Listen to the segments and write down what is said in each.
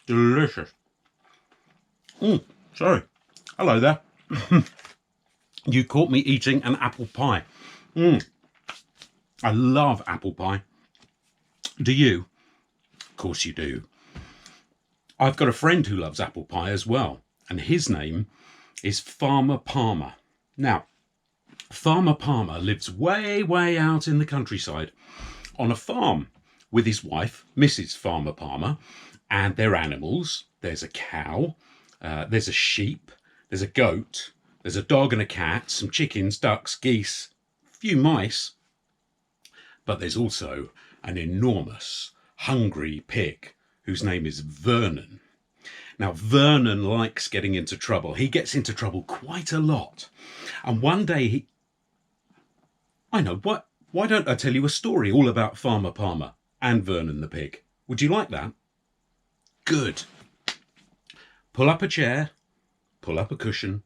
Delicious. Sorry. Hello there. You caught me eating an apple pie. I love apple pie. Do you? Of course you do. I've got a friend who loves apple pie as well, and his name is Farmer Palmer. Now, Farmer Palmer lives way, way out in the countryside on a farm with his wife, Mrs. Farmer Palmer, and their animals. There's a cow, there's a sheep, there's a goat, there's a dog and a cat, some chickens, ducks, geese, a few mice. But there's also an enormous, hungry pig whose name is Vernon. Now, Vernon likes getting into trouble. He gets into trouble quite a lot. And one day I know, why don't I tell you a story all about Farmer Palmer and Vernon the pig? Would you like that? Good. Pull up a chair, pull up a cushion,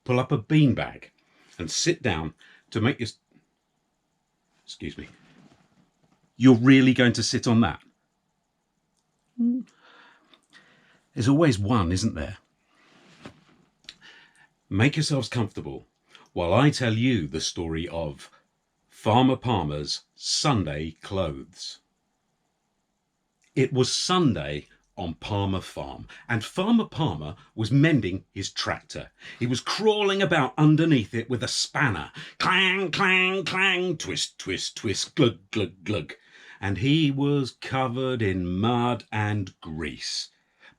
pull up a beanbag, and sit down to make your... Excuse me. You're really going to sit on that? There's always one, isn't there? Make yourselves comfortable while I tell you the story of Farmer Palmer's Sunday clothes. It was Sunday on Palmer Farm, and Farmer Palmer was mending his tractor. He was crawling about underneath it with a spanner. Clang, clang, clang, twist, twist, twist, glug, glug, glug. And he was covered in mud and grease.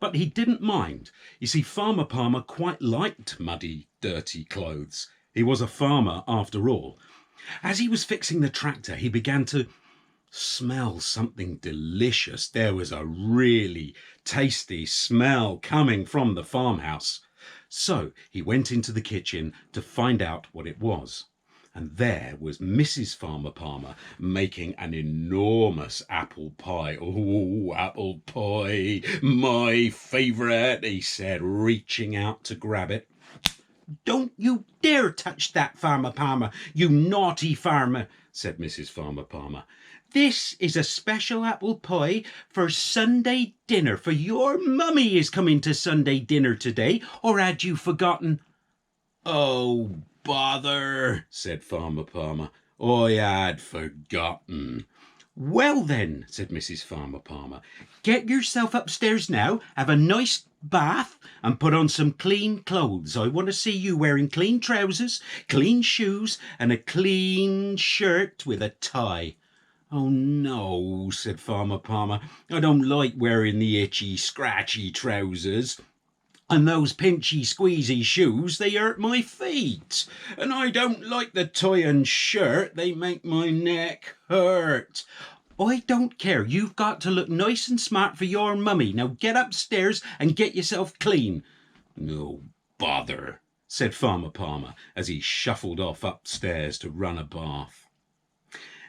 But he didn't mind. You see, Farmer Palmer quite liked muddy, dirty clothes. He was a farmer after all. As he was fixing the tractor, he began to smell something delicious. There was a really tasty smell coming from the farmhouse. So he went into the kitchen to find out what it was. And there was Mrs. Farmer Palmer making an enormous apple pie. Oh, apple pie, my favourite, he said, reaching out to grab it. Don't you dare touch that, Farmer Palmer, you naughty farmer, said Mrs. Farmer Palmer. This is a special apple pie for Sunday dinner, for your mummy is coming to Sunday dinner today, or had you forgotten? Oh, bother, said Farmer Palmer. I had forgotten. Well then, said Mrs. Farmer Palmer, get yourself upstairs now, have a nice bath and put on some clean clothes. I want to see you wearing clean trousers, clean shoes and a clean shirt with a tie. Oh no, said Farmer Palmer, I don't like wearing the itchy, scratchy trousers. And those pinchy, squeezy shoes, they hurt my feet. And I don't like the tie and shirt, they make my neck hurt. I don't care, you've got to look nice and smart for your mummy. Now get upstairs and get yourself clean. No bother, said Farmer Palmer as he shuffled off upstairs to run a bath.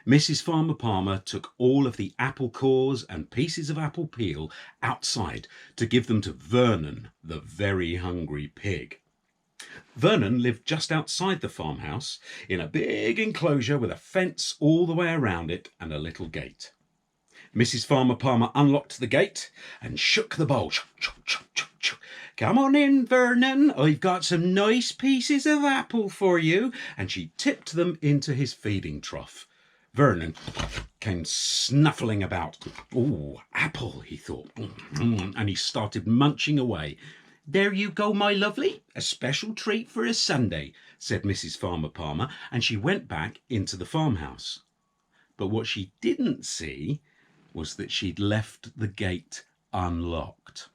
Mrs. Farmer Palmer took all of the apple cores and pieces of apple peel outside to give them to Vernon, the very hungry pig. Vernon lived just outside the farmhouse in a big enclosure with a fence all the way around it and a little gate. Mrs. Farmer Palmer unlocked the gate and shook the bowl. Come on in, Vernon, I've got some nice pieces of apple for you. And she tipped them into his feeding trough. Vernon came snuffling about. Oh, apple, he thought, and he started munching away. There you go, my lovely, a special treat for a Sunday, said Mrs. Farmer Palmer, and she went back into the farmhouse. But what she didn't see was that she'd left the gate unlocked.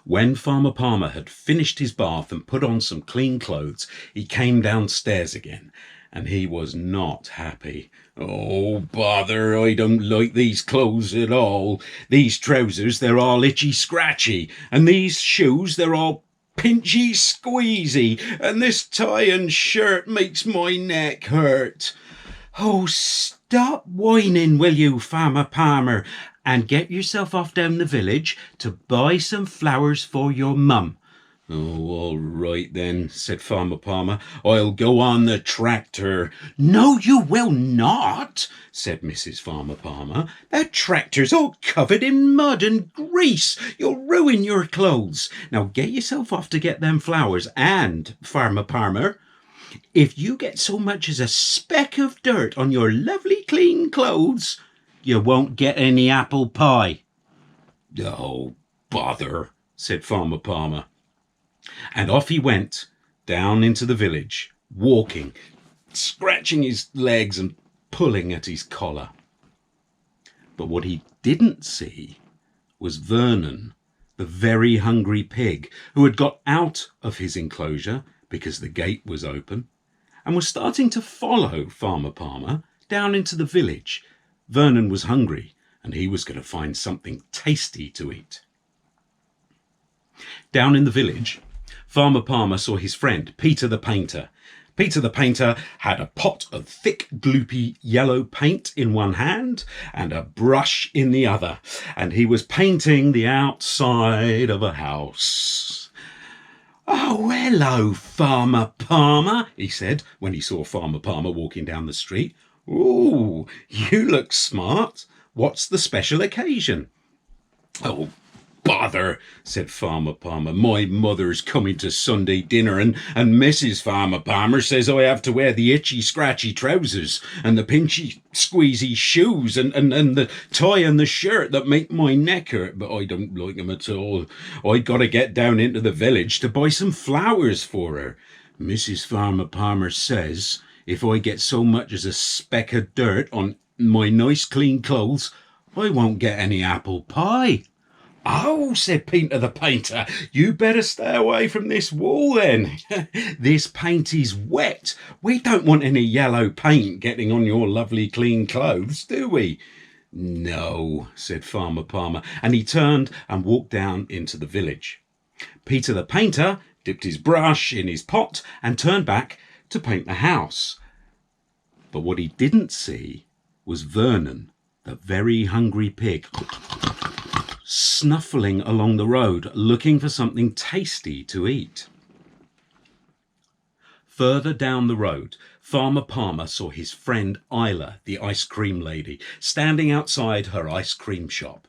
When Farmer Palmer had finished his bath and put on some clean clothes, he came downstairs again. And he was not happy. Oh, bother, I don't like these clothes at all. These trousers, they're all itchy scratchy. And these shoes, they're all pinchy squeezy. And this tie and shirt makes my neck hurt. Oh, stop whining, will you, Farmer Palmer, and get yourself off down the village to buy some flowers for your mum. Oh, all right then, said Farmer Palmer. I'll go on the tractor. No, you will not, said Mrs. Farmer Palmer. That tractor's all covered in mud and grease. You'll ruin your clothes. Now get yourself off to get them flowers. And, Farmer Palmer, if you get so much as a speck of dirt on your lovely clean clothes, you won't get any apple pie. Oh, bother, said Farmer Palmer. And off he went down into the village, walking, scratching his legs and pulling at his collar. But what he didn't see was Vernon, the very hungry pig, who had got out of his enclosure because the gate was open and was starting to follow Farmer Palmer down into the village. Vernon was hungry and he was going to find something tasty to eat. Down in the village, Farmer Palmer saw his friend, Peter the Painter. Peter the Painter had a pot of thick, gloopy yellow paint in one hand and a brush in the other, and he was painting the outside of a house. Oh, hello, Farmer Palmer, he said when he saw Farmer Palmer walking down the street. Ooh, you look smart. What's the special occasion? Oh, bother, said Farmer Palmer. My mother's coming to Sunday dinner and Mrs. Farmer Palmer says I have to wear the itchy scratchy trousers and the pinchy squeezy shoes and the tie and the shirt that make my neck hurt, but I don't like them at all. I got to get down into the village to buy some flowers for her. Mrs. Farmer Palmer says if I get so much as a speck of dirt on my nice clean clothes, I won't get any apple pie. Oh, said Peter the Painter, you better stay away from this wall then. This paint is wet. We don't want any yellow paint getting on your lovely clean clothes, do we? No, said Farmer Palmer, and he turned and walked down into the village. Peter the Painter dipped his brush in his pot and turned back to paint the house. But what he didn't see was Vernon, the very hungry pig, snuffling along the road, looking for something tasty to eat. Further down the road, Farmer Palmer saw his friend Isla, the ice cream lady, standing outside her ice cream shop.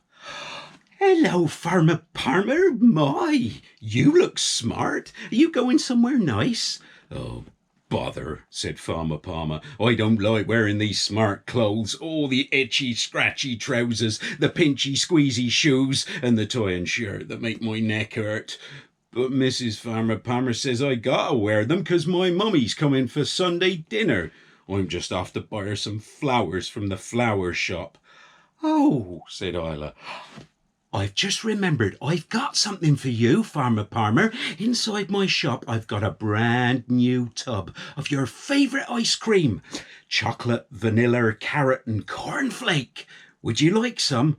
Hello, Farmer Palmer. My, you look smart. Are you going somewhere nice? Oh, bother, said Farmer Palmer. I don't like wearing these smart clothes, all the itchy, scratchy trousers, the pinchy, squeezy shoes, and the tie and shirt that make my neck hurt. But Mrs. Farmer Palmer says I gotta wear them 'cause my mummy's coming for Sunday dinner. I'm just off to buy her some flowers from the flower shop. Oh, said Isla. I've just remembered I've got something for you, Farmer Palmer. Inside my shop I've got a brand new tub of your favourite ice cream. Chocolate, vanilla, carrot and cornflake. Would you like some?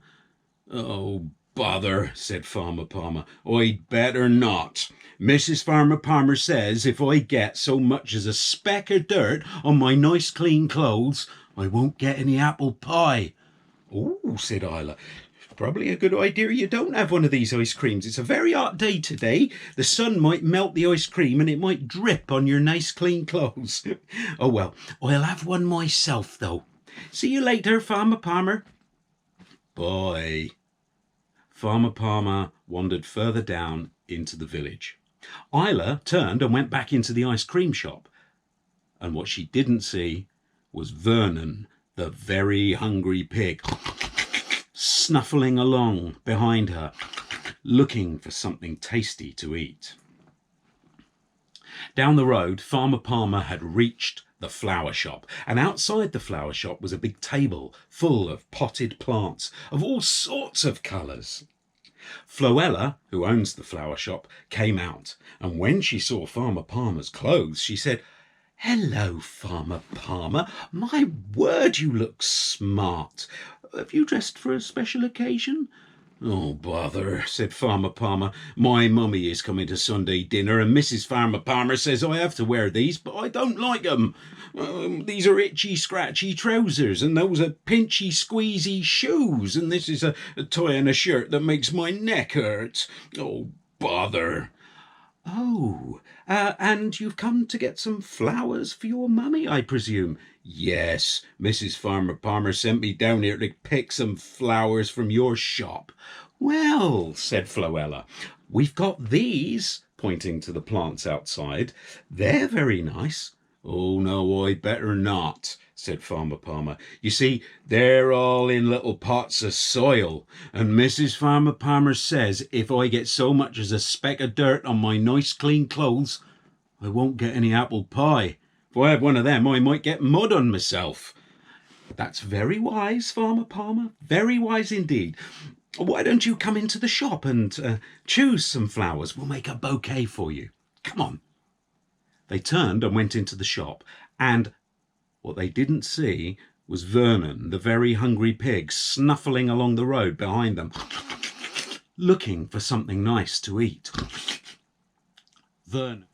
Oh, bother, said Farmer Palmer. I'd better not. Mrs. Farmer Palmer says if I get so much as a speck of dirt on my nice clean clothes, I won't get any apple pie. Oh, said Isla. Probably a good idea you don't have one of these ice creams. It's a very hot day today. The sun might melt the ice cream and it might drip on your nice clean clothes. Oh well, I'll have one myself though. See you later, Farmer Palmer. Bye. Farmer Palmer wandered further down into the village. Isla turned and went back into the ice cream shop. And what she didn't see was Vernon, the very hungry pig, snuffling along behind her, looking for something tasty to eat. Down the road, Farmer Palmer had reached the flower shop, and outside the flower shop was a big table full of potted plants of all sorts of colours. Floella, who owns the flower shop, came out, and when she saw Farmer Palmer's clothes, she said, Hello, Farmer Palmer. My word, you look smart. Have you dressed for a special occasion? Oh, bother, said Farmer Palmer. My mummy is coming to Sunday dinner and Mrs. Farmer Palmer says I have to wear these, but I don't like them. These are itchy, scratchy trousers and those are pinchy, squeezy shoes and this is a tie and a shirt that makes my neck hurt. Oh, bother. Oh, and you've come to get some flowers for your mummy, I presume? Yes, Mrs. Farmer Palmer sent me down here to pick some flowers from your shop. Well, said Floella, we've got these, pointing to the plants outside. They're very nice. Oh, no, I'd better not, said Farmer Palmer. You see, they're all in little pots of soil, and Mrs. Farmer Palmer says if I get so much as a speck of dirt on my nice clean clothes, I won't get any apple pie. If I have one of them, I might get mud on myself. That's very wise, Farmer Palmer, very wise indeed. Why don't you come into the shop and choose some flowers? We'll make a bouquet for you. Come on. They turned and went into the shop, and what they didn't see was Vernon, the very hungry pig, snuffling along the road behind them, looking for something nice to eat. Vernon.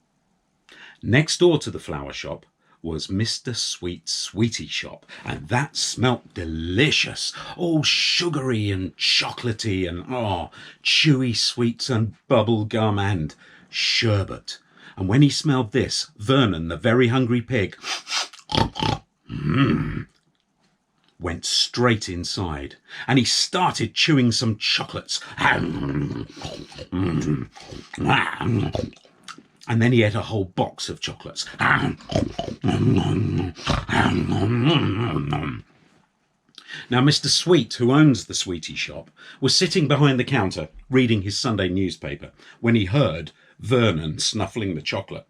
Next door to the flower shop was Mr. Sweet's sweetie shop, and that smelt delicious, all sugary and chocolatey and chewy sweets and bubble gum and sherbet. And when he smelled this, Vernon, the very hungry pig, went straight inside, and he started chewing some chocolates. And then he ate a whole box of chocolates. Now, Mr. Sweet, who owns the sweetie shop, was sitting behind the counter reading his Sunday newspaper when he heard Vernon snuffling the chocolate.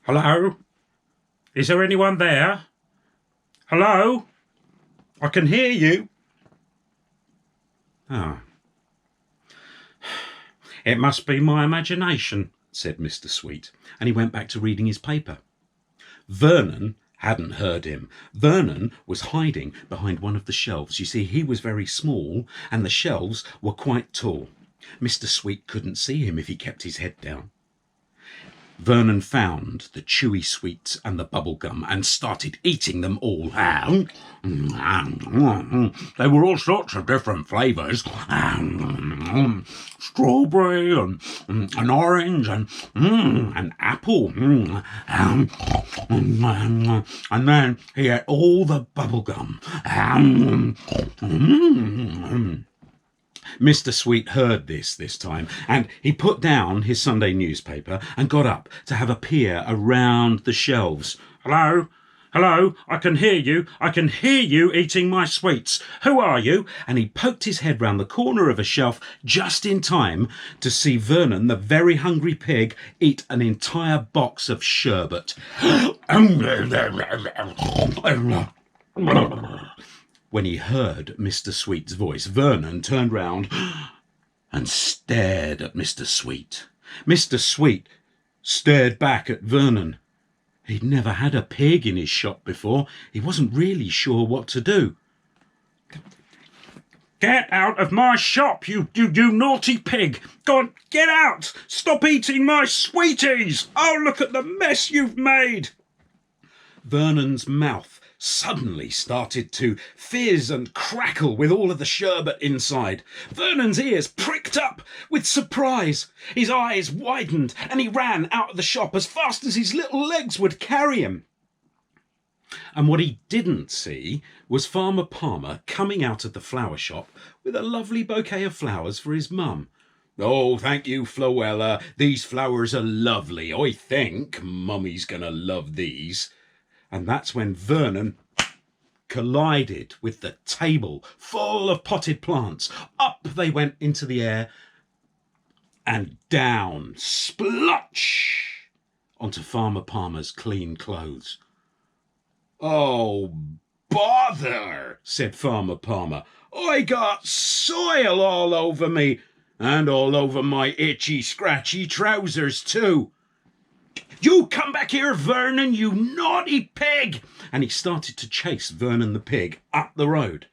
Hello? Is there anyone there? Hello? I can hear you. Ah. It must be my imagination, said Mr. Sweet, and he went back to reading his paper. Vernon hadn't heard him. Vernon was hiding behind one of the shelves. You see, he was very small, and the shelves were quite tall. Mr. Sweet couldn't see him if he kept his head down. Vernon found the chewy sweets and the bubble gum and started eating them all. They were all sorts of different flavours. Strawberry and orange and apple. And then he ate all the bubble gum. Mr. Sweet heard this time, and he put down his Sunday newspaper and got up to have a peer around the shelves. Hello? Hello? I can hear you. I can hear you eating my sweets. Who are you? And he poked his head round the corner of a shelf just in time to see Vernon, the very hungry pig, eat an entire box of sherbet. When he heard Mr. Sweet's voice, Vernon turned round and stared at Mr. Sweet. Mr. Sweet stared back at Vernon. He'd never had a pig in his shop before. He wasn't really sure what to do. Get out of my shop, you naughty pig! Go on, get out! Stop eating my sweeties! Oh, look at the mess you've made! Vernon's mouth suddenly started to fizz and crackle with all of the sherbet inside. Vernon's ears pricked up with surprise. His eyes widened and he ran out of the shop as fast as his little legs would carry him. And what he didn't see was Farmer Palmer coming out of the flower shop with a lovely bouquet of flowers for his mum. Oh, thank you, Floella. These flowers are lovely. I think Mummy's gonna love these. And that's when Vernon collided with the table full of potted plants. Up they went into the air and down, splotch, onto Farmer Palmer's clean clothes. Oh, bother, said Farmer Palmer. I got soil all over me and all over my itchy, scratchy trousers too. You come back here, Vernon, you naughty pig! And he started to chase Vernon the pig up the road.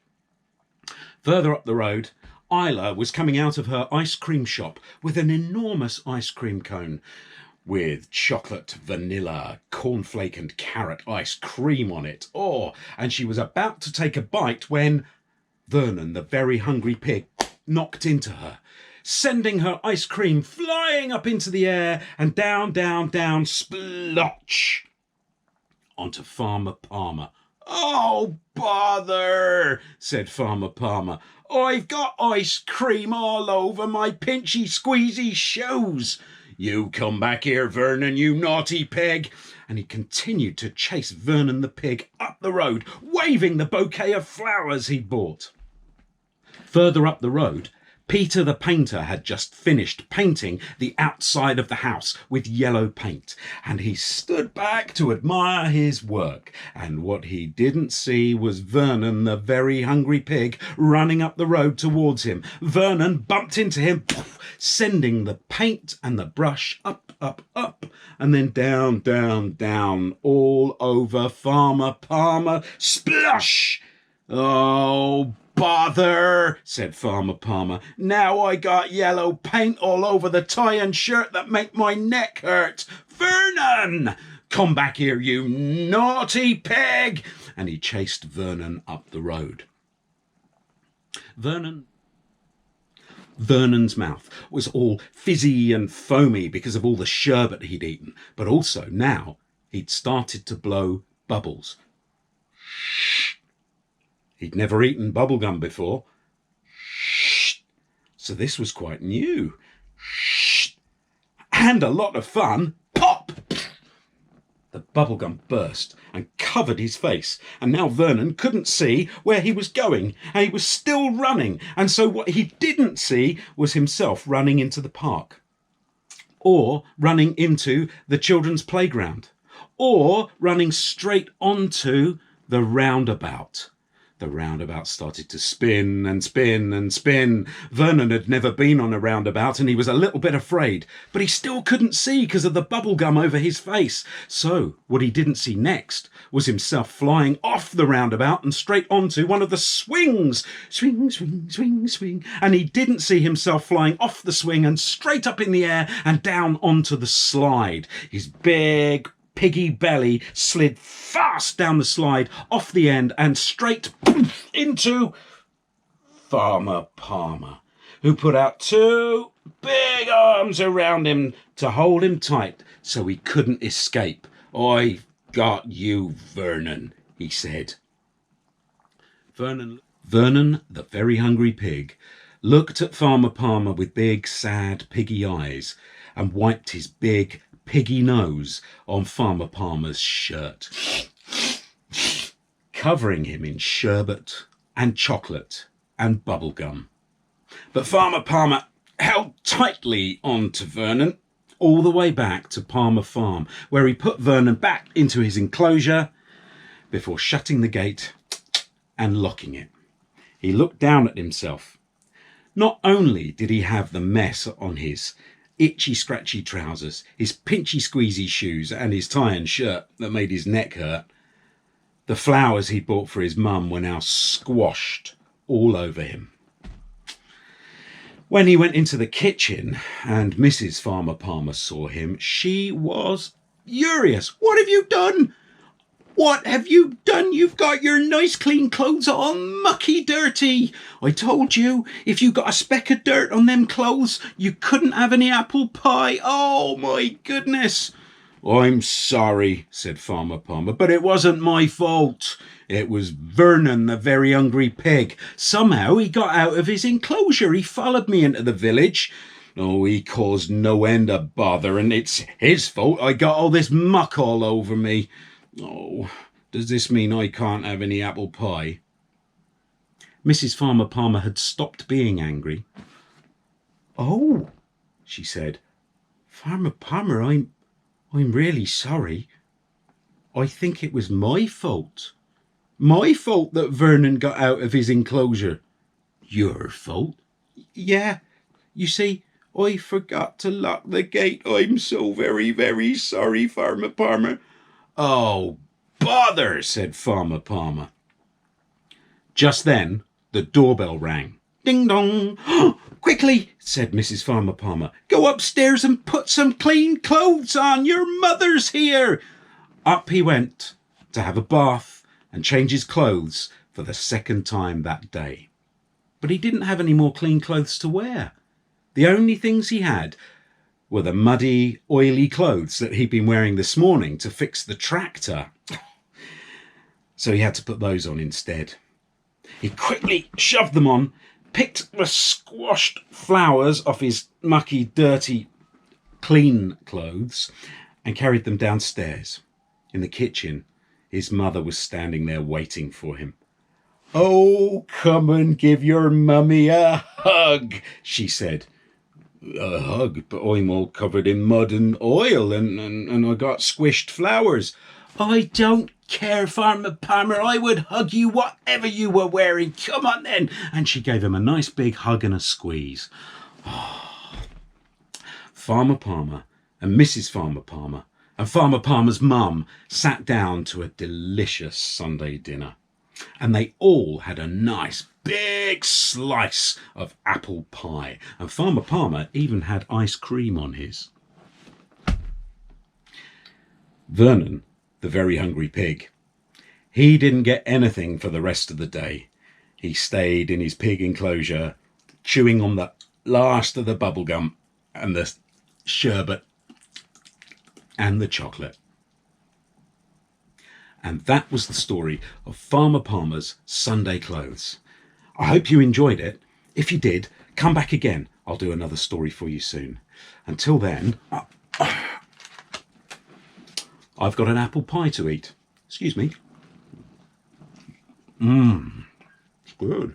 Further up the road, Isla was coming out of her ice cream shop with an enormous ice cream cone with chocolate, vanilla, cornflake and carrot ice cream on it. Oh, and she was about to take a bite when Vernon, the very hungry pig, knocked into her. sending her ice cream flying up into the air and down, down, down, splotch, onto Farmer Palmer. "Oh, bother," said Farmer Palmer. "I've got ice cream all over my pinchy squeezy shoes. You come back here, Vernon, you naughty pig." And he continued to chase Vernon the pig up the road, waving the bouquet of flowers he'd bought. Further up the road, Peter the painter had just finished painting the outside of the house with yellow paint, and he stood back to admire his work. And what he didn't see was Vernon the very hungry pig running up the road towards him. Vernon bumped into him, sending the paint and the brush up, up, up, and then down, down, down, all over Farmer Palmer. Splush! "Oh, bother," said Farmer Palmer. "Now I got yellow paint all over the tie and shirt that make my neck hurt. Vernon, come back here, you naughty pig." And he chased Vernon up the road. Vernon's mouth was all fizzy and foamy because of all the sherbet he'd eaten, but also now he'd started to blow bubbles. He'd never eaten bubblegum before, so this was quite new. And a lot of fun. Pop! The bubblegum burst and covered his face, and now Vernon couldn't see where he was going, and he was still running, and so what he didn't see was himself running into the park, or running into the children's playground, or running straight onto the roundabout. The roundabout started to spin and spin and spin. Vernon had never been on a roundabout and he was a little bit afraid, but he still couldn't see because of the bubblegum over his face. So what he didn't see next was himself flying off the roundabout and straight onto one of the swings. Swing, swing, swing, swing. And he didn't see himself flying off the swing and straight up in the air and down onto the slide. His big piggy belly slid fast down the slide, off the end, and straight into Farmer Palmer, who put out two big arms around him to hold him tight so he couldn't escape. "I've got you, Vernon," he said. Vernon, the very hungry pig, looked at Farmer Palmer with big, sad, piggy eyes and wiped his big, piggy nose on Farmer Palmer's shirt, covering him in sherbet and chocolate and bubblegum. But Farmer Palmer held tightly on to Vernon all the way back to Palmer Farm, where he put Vernon back into his enclosure before shutting the gate and locking it. He looked down at himself. Not only did he have the mess on his itchy scratchy trousers, his pinchy squeezy shoes, and his tie and shirt that made his neck hurt, the flowers he bought for his mum were now squashed all over him. When he went into the kitchen and Mrs. Farmer Palmer saw him, she was furious. "What have you done? What have you done? You've got your nice clean clothes all mucky dirty. I told you, if you got a speck of dirt on them clothes, you couldn't have any apple pie. Oh my goodness." "I'm sorry," said Farmer Palmer, "but it wasn't my fault. It was Vernon, the very hungry pig. Somehow he got out of his enclosure. He followed me into the village. Oh, he caused no end of bother, and it's his fault I got all this muck all over me. Oh, does this mean I can't have any apple pie?" Mrs. Farmer Palmer had stopped being angry. "Oh," she said, "Farmer Palmer, I'm really sorry. I think it was my fault. My fault that Vernon got out of his enclosure." "Your fault?" "Yeah. You see, I forgot to lock the gate. I'm so very, very sorry, Farmer Palmer." "Oh, bother," said Farmer Palmer. Just then, the doorbell rang. "Ding dong." "Quickly," said Mrs. Farmer Palmer, "go upstairs and put some clean clothes on. Your mother's here." Up he went to have a bath and change his clothes for the second time that day. But he didn't have any more clean clothes to wear. The only things he had were the muddy, oily clothes that he'd been wearing this morning to fix the tractor. So he had to put those on instead. He quickly shoved them on, picked the squashed flowers off his mucky, dirty, clean clothes, and carried them downstairs. In the kitchen, his mother was standing there waiting for him. "Oh, come and give your mummy a hug," she said. "A hug? But I'm all covered in mud and oil, and I got squished flowers." "I don't care, Farmer Palmer. I would hug you whatever you were wearing. Come on then." And she gave him a nice big hug and a squeeze. Farmer Palmer and Mrs. Farmer Palmer and Farmer Palmer's mum sat down to a delicious Sunday dinner. And they all had a nice big slice of apple pie. And Farmer Palmer even had ice cream on his. Vernon, the very hungry pig, he didn't get anything for the rest of the day. He stayed in his pig enclosure, chewing on the last of the bubble gum and the sherbet and the chocolate. And that was the story of Farmer Palmer's Sunday clothes. I hope you enjoyed it. If you did, come back again. I'll do another story for you soon. Until then, I've got an apple pie to eat. Excuse me. It's good.